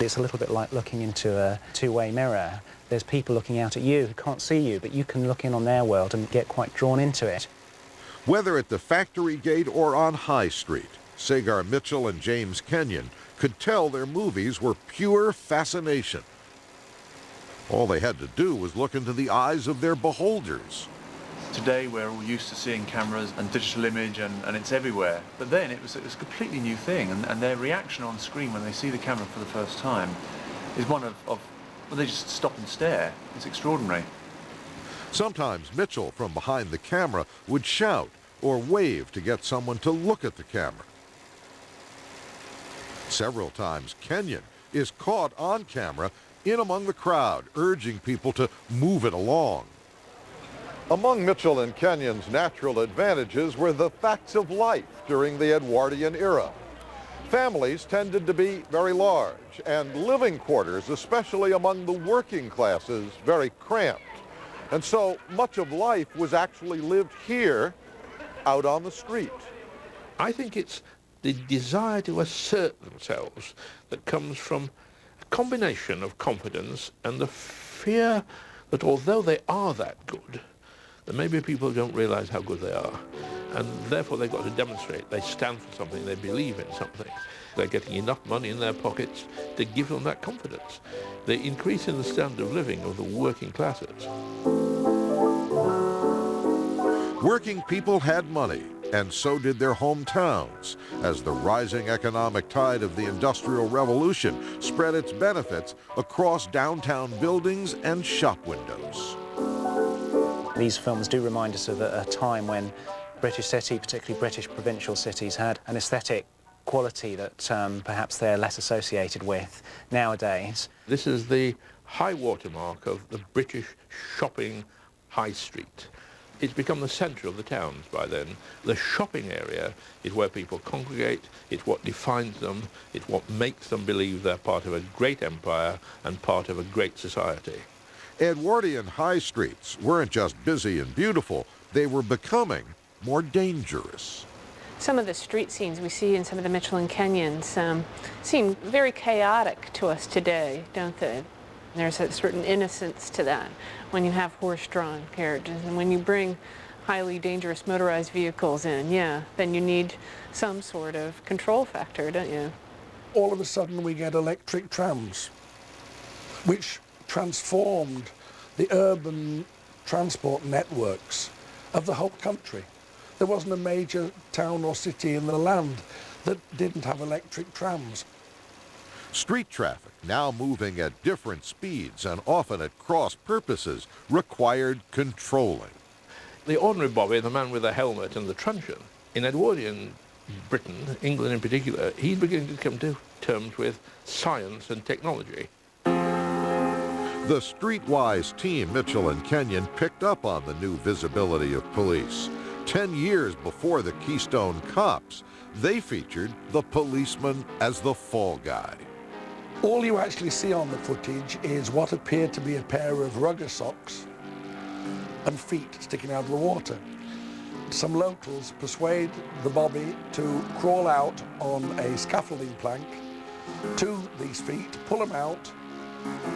It's a little bit like looking into a two-way mirror. There's people looking out at you who can't see you, but you can look in on their world and get quite drawn into it. Whether at the factory gate or on High Street, Sagar Mitchell and James Kenyon could tell their movies were pure fascination. All they had to do was look into the eyes of their beholders. Today we're all used to seeing cameras and digital image and it's everywhere. But then it was a completely new thing, and their reaction on screen when they see the camera for the first time is one of well, they just stop and stare. It's extraordinary. Sometimes Mitchell, from behind the camera, would shout or wave to get someone to look at the camera. Several times Kenyon is caught on camera in among the crowd, urging people to move it along. Among Mitchell and Kenyon's natural advantages were the facts of life during the Edwardian era. Families tended to be very large, and living quarters, especially among the working classes, very cramped. And so much of life was actually lived here, out on the street. I think it's the desire to assert themselves that comes from a combination of confidence and the fear that although they are that good, that maybe people don't realize how good they are. And therefore they've got to demonstrate they stand for something, they believe in something. They're getting enough money in their pockets to give them that confidence. They increase in the standard of living of the working classes. Working people had money, and so did their hometowns, as the rising economic tide of the Industrial Revolution spread its benefits across downtown buildings and shop windows. These films do remind us of a time when British city, particularly British provincial cities, had an aesthetic quality that perhaps they're less associated with nowadays. This is the high watermark of the British shopping high street. It's become the centre of the towns by then. The shopping area is where people congregate, it's what defines them, it's what makes them believe they're part of a great empire and part of a great society. Edwardian high streets weren't just busy and beautiful, they were becoming more dangerous. Some of the street scenes we see in some of the Mitchell and Kenyons seem very chaotic to us today, don't they? There's a certain innocence to that when you have horse-drawn carriages, and when you bring highly dangerous motorized vehicles in, yeah, then you need some sort of control factor, don't you? All of a sudden we get electric trams, which transformed the urban transport networks of the whole country. There wasn't a major town or city in the land that didn't have electric trams. Street traffic, now moving at different speeds and often at cross purposes, required controlling. The ordinary bobby, the man with the helmet and the truncheon, in Edwardian Britain, England in particular, he's beginning to come to terms with science and technology. The streetwise team Mitchell and Kenyon picked up on the new visibility of police. 10 years before the Keystone Cops, they featured the policeman as the fall guy. All you actually see on the footage is what appeared to be a pair of rugger socks and feet sticking out of the water. Some locals persuade the bobby to crawl out on a scaffolding plank to these feet, pull them out.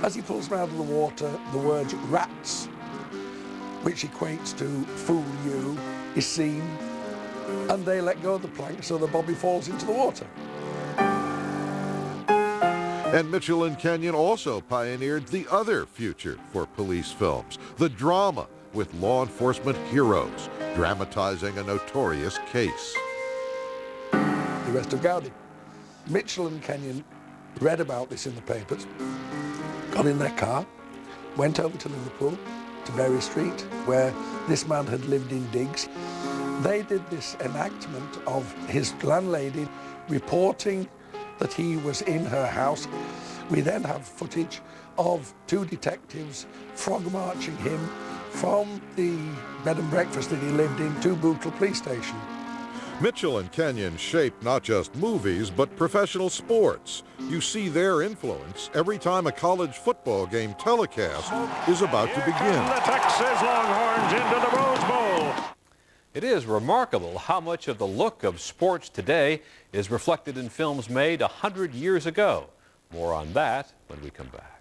As he pulls them out of the water, the words rats, which equates to fool you, is seen, and they let go of the plank so the bobby falls into the water. And Mitchell and Kenyon also pioneered the other future for police films, the drama with law enforcement heroes, dramatizing a notorious case. The arrest of Gowdy. Mitchell and Kenyon read about this in the papers, got in their car, went over to Liverpool, to Berry Street, where this man had lived in digs. They did this enactment of his landlady reporting that he was in her house. We then have footage of two detectives frog marching him from the bed and breakfast that he lived in to Bootle Police Station. Mitchell and Kenyon shaped not just movies, but professional sports. You see their influence every time a college football game telecast is about to begin. The Texas Longhorns into the Rose Bowl. It is remarkable how much of the look of sports today is reflected in films made 100 years ago. More on that when we come back.